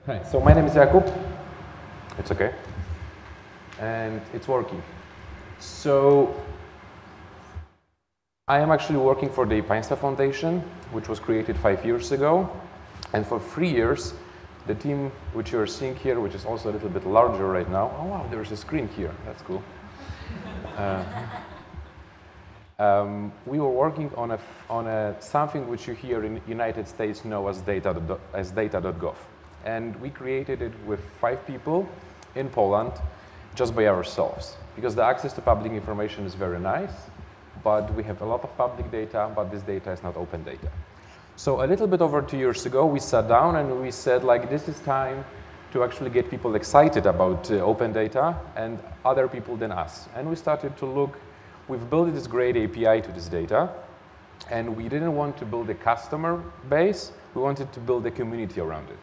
Hi, so my name is Jakub. It's okay. And it's working. So I am actually working for the Państwa Foundation, which was created 5 years ago. And for 3 years, the team which you're seeing here, which is also a little bit larger right now. Oh wow, there's a screen here. That's cool. We were working on something which you here in the United States know as data.gov. And we created it with 5 people in Poland just by ourselves. Because the access to public information is very nice, but we have a lot of public data, but this data is not open data. So a little bit over 2 years ago, we sat down and we said, like, this is time to actually get people excited about open data and other people than us. And we started to look. We've built this great API to this data, and we didn't want to build a customer base. We wanted to build a community around it.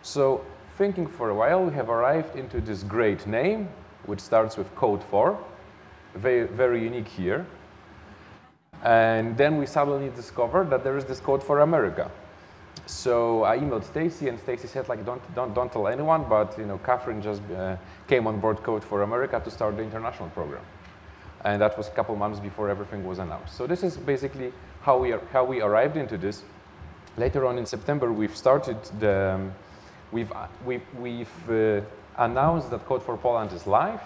So thinking for a while, we have arrived into this great name, which starts with code 4, very, very unique here. And then we suddenly discovered that there is this Code for America. So I emailed Stacy, and Stacy said, like, don't tell anyone, but Catherine just came on board Code for America to start the international program. And that was a couple months before everything was announced. So this is basically how we arrived into this. Later on in September, we've started we've announced that Code for Poland is live,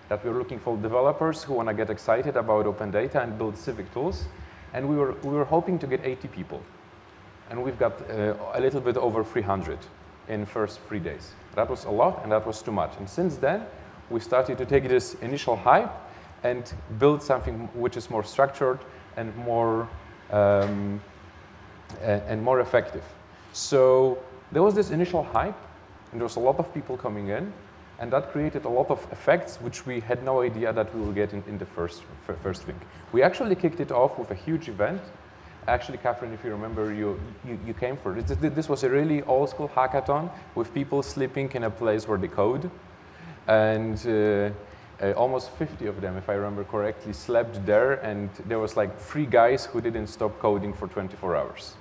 that we're looking for developers who want to get excited about open data and build civic tools. And we were hoping to get 80 people. And we've got a little bit over 300 in the first 3 days. That was a lot, and that was too much. And since then, we started to take this initial hype and build something which is more structured and more effective. So there was this initial hype, and there was a lot of people coming in, and that created a lot of effects which we had no idea that we will get in the first thing. We actually kicked it off with a huge event. Actually, Catherine, if you remember, you came for it. This was a really old-school hackathon with people sleeping in a place where they code, and almost 50 of them, if I remember correctly, slept there, and there was like 3 guys who didn't stop coding for 24 hours.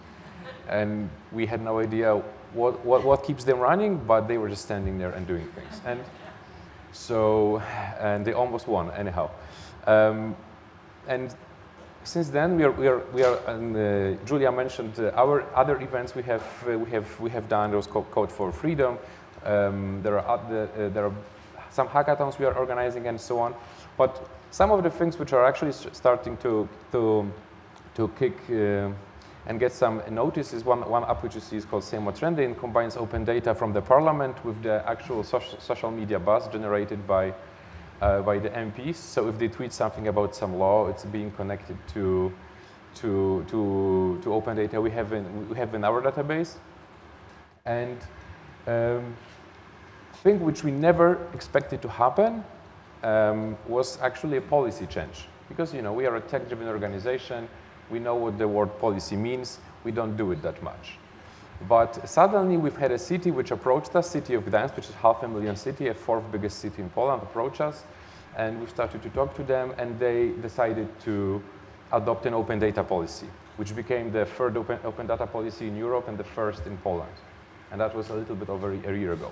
And we had no idea what keeps them running, but they were just standing there and doing things. And so, and they almost won anyhow. And since then, we are and Julia mentioned our other events we have done. There was Code for Freedom. There are some hackathons we are organizing and so on. But some of the things which are actually starting to kick and get some notice is one app which you see is called Sejmo Trendy, and combines open data from the parliament with the actual social media buzz generated by the MPs. So if they tweet something about some law, it's being connected to open data we have in our database. And thing which we never expected to happen was actually a policy change, because we are a tech-driven organization. We know what the word policy means. We don't do it that much. But suddenly we've had a city which approached us, city of Gdańsk, which is 500,000 city, a 4th biggest city in Poland, approached us, and we started to talk to them, and they decided to adopt an open data policy, which became the 3rd open data policy in Europe and the 1st in Poland. And that was a little bit over a year ago.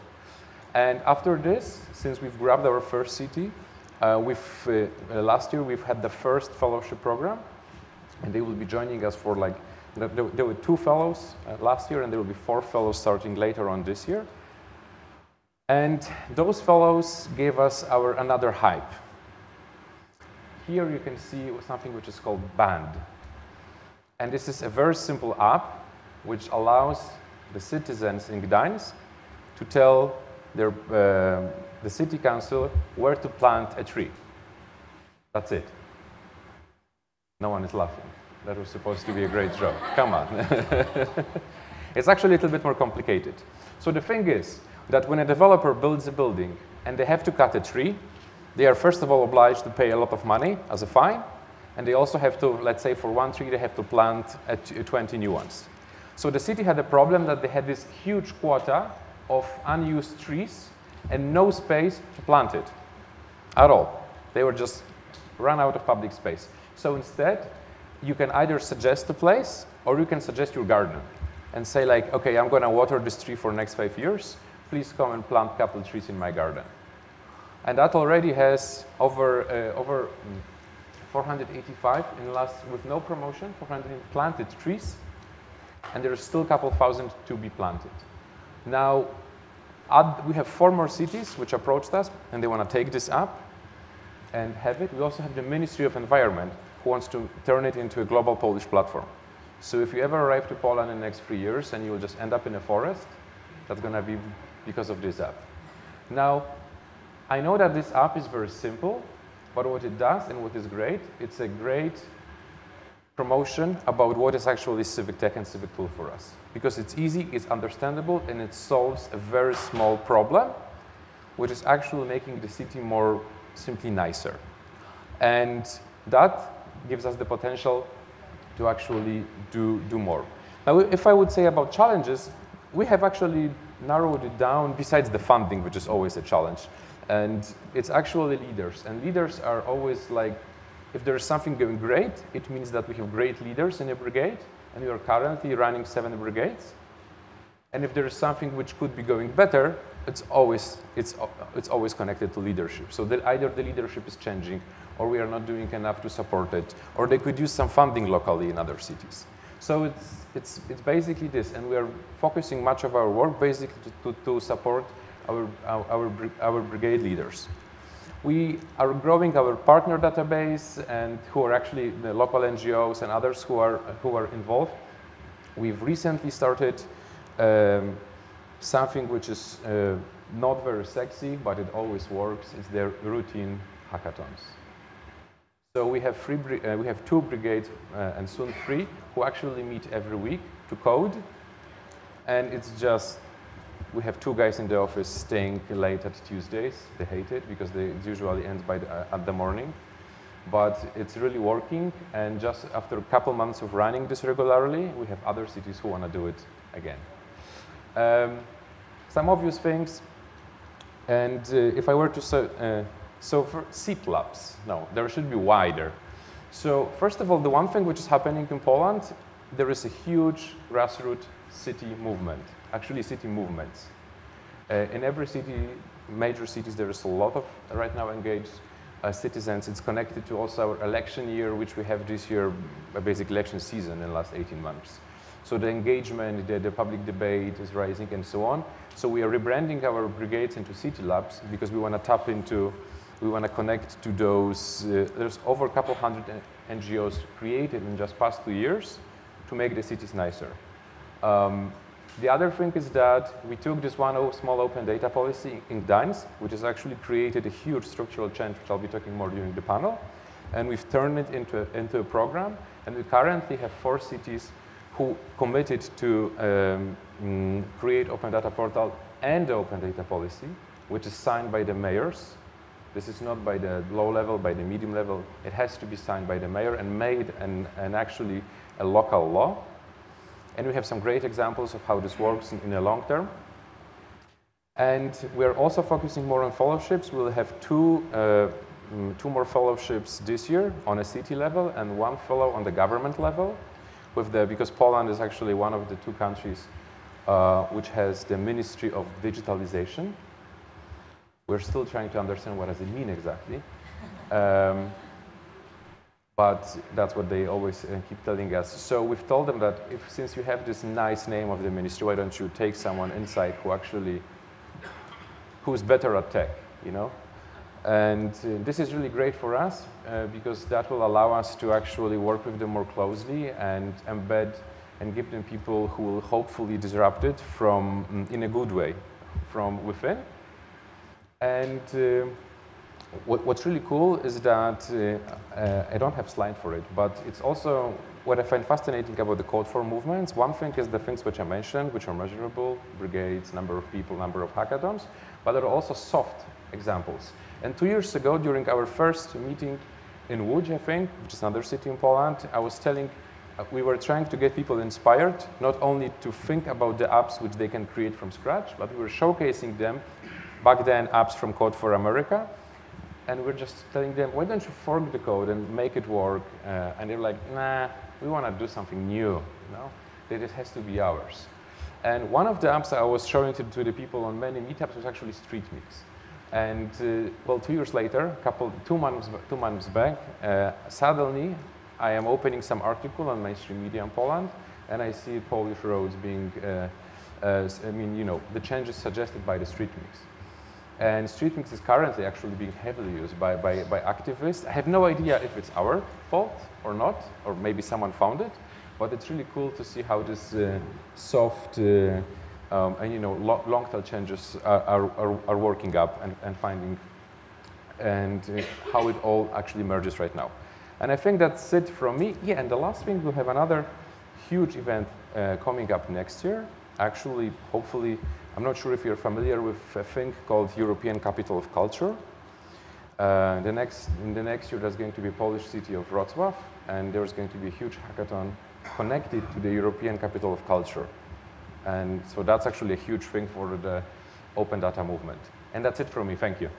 And after this, since we've grabbed our first city, last year we've had the first fellowship program, and they will be joining us for there were 2 fellows last year, and there will be 4 fellows starting later on this year. And those fellows gave us another hype. Here you can see something which is called Band. And this is a very simple app which allows the citizens in Gdańsk to tell the city council where to plant a tree. That's it. No one is laughing. That was supposed to be a great joke. Come on. It's actually a little bit more complicated. So the thing is that when a developer builds a building and they have to cut a tree, they are first of all obliged to pay a lot of money as a fine, and they also have to, let's say for one tree, they have to plant 20 new ones. So the city had a problem that they had this huge quota of unused trees and no space to plant it at all. They were just run out of public space. So instead, you can either suggest a place or you can suggest your garden and say like, okay, I'm going to water this tree for the next 5 years. please come and plant a couple trees in my garden. And that already has over 485 in the last, with no promotion, 400 planted trees, and there's still a couple thousand to be planted. Now, we have 4 more cities which approached us, and they want to take this up and have it. We also have the Ministry of Environment who wants to turn it into a global Polish platform. So if you ever arrive to Poland in the next 3 years and you will just end up in a forest, that's going to be because of this app. Now, I know that this app is very simple, but what it does and what is great, it's a great promotion about what is actually civic tech and civic tool for us. Because it's easy, it's understandable, and it solves a very small problem, which is actually making the city more simply nicer. And that gives us the potential to actually do more. Now, if I would say about challenges, we have actually narrowed it down, besides the funding, which is always a challenge. And it's actually leaders. And leaders are always like, if there's something going great, it means that we have great leaders in a brigade, and we are currently running 7 brigades. And if there is something which could be going better, it's always connected to leadership. So that either the leadership is changing, or we are not doing enough to support it, or they could use some funding locally in other cities. So it's basically this, and we are focusing much of our work basically to support our brigade leaders. We are growing our partner database, and who are actually the local NGOs and others who are involved. We've recently started something which is not very sexy, but it always works. It's their routine hackathons. So we have 2 brigades and soon 3 who actually meet every week to code, and it's just. We have 2 guys in the office staying late at Tuesdays. They hate it because it usually ends at the morning. But it's really working, and just after a couple months of running this regularly, we have other cities who want to do it again. Some obvious things, and if I were to say, so for seat labs, no, there should be wider. So first of all, the one thing which is happening in Poland, there is a huge grassroots city movement. Actually, city movements. In every city, major cities, there is a lot of right now engaged citizens. It's connected to also our election year, which we have this year, a basic election season in the last 18 months. So the engagement, the public debate is rising and so on. So we are rebranding our brigades into city labs because we want to tap into, we want to connect to those, there's over a couple hundred NGOs created in just past 2 years to make the cities nicer. The other thing is that we took this one small open data policy in Gdańsk, which has actually created a huge structural change, which I'll be talking more during the panel, and we've turned it into a program, and we currently have 4 cities who committed to create open data portal and the open data policy, which is signed by the mayors. This is not by the low level, by the medium level. It has to be signed by the mayor and made and actually a local law. And we have some great examples of how this works in the long term. And we're also focusing more on fellowships. We'll have 2 more fellowships this year on a city level and 1 fellow on the government level, because Poland is actually one of the 2 countries which has the Ministry of Digitalization. We're still trying to understand what does it mean exactly. But that's what they always keep telling us. So we've told them that since you have this nice name of the ministry, why don't you take someone inside who's better at tech, you know? And this is really great for us because that will allow us to actually work with them more closely and embed and give them people who will hopefully disrupt it in a good way from within. And what's really cool is that, I don't have a slide for it, but it's also what I find fascinating about the Code for movements. One thing is the things which I mentioned, which are measurable, brigades, number of people, number of hackathons, but there are also soft examples. And 2 years ago, during our first meeting in Łódź, I think, which is another city in Poland, I was telling, we were trying to get people inspired, not only to think about the apps which they can create from scratch, but we were showcasing them, back then, apps from Code for America. And we're just telling them, why don't you fork the code and make it work? And they're like, nah, we want to do something new, you know? That it has to be ours. And one of the apps I was showing to the people on many meetups was actually StreetMix. And well, 2 years later, 2 months back, suddenly I am opening some article on mainstream media in Poland, and I see Polish roads being, I mean, you know, the changes suggested by the StreetMix. And StreetMix is currently actually being heavily used by activists. I have no idea if it's our fault or not, or maybe someone found it, but it's really cool to see how this soft and, you know, long-tail changes are working up and finding, and how it all actually merges right now. And I think that's it from me. Yeah, and the last thing, we'll have another huge event coming up next year. Actually, hopefully, I'm not sure if you're familiar with a thing called European Capital of Culture. In the next year, there's going to be a Polish city of Wrocław, and there's going to be a huge hackathon connected to the European Capital of Culture. And so that's actually a huge thing for the open data movement. And that's it from me. Thank you.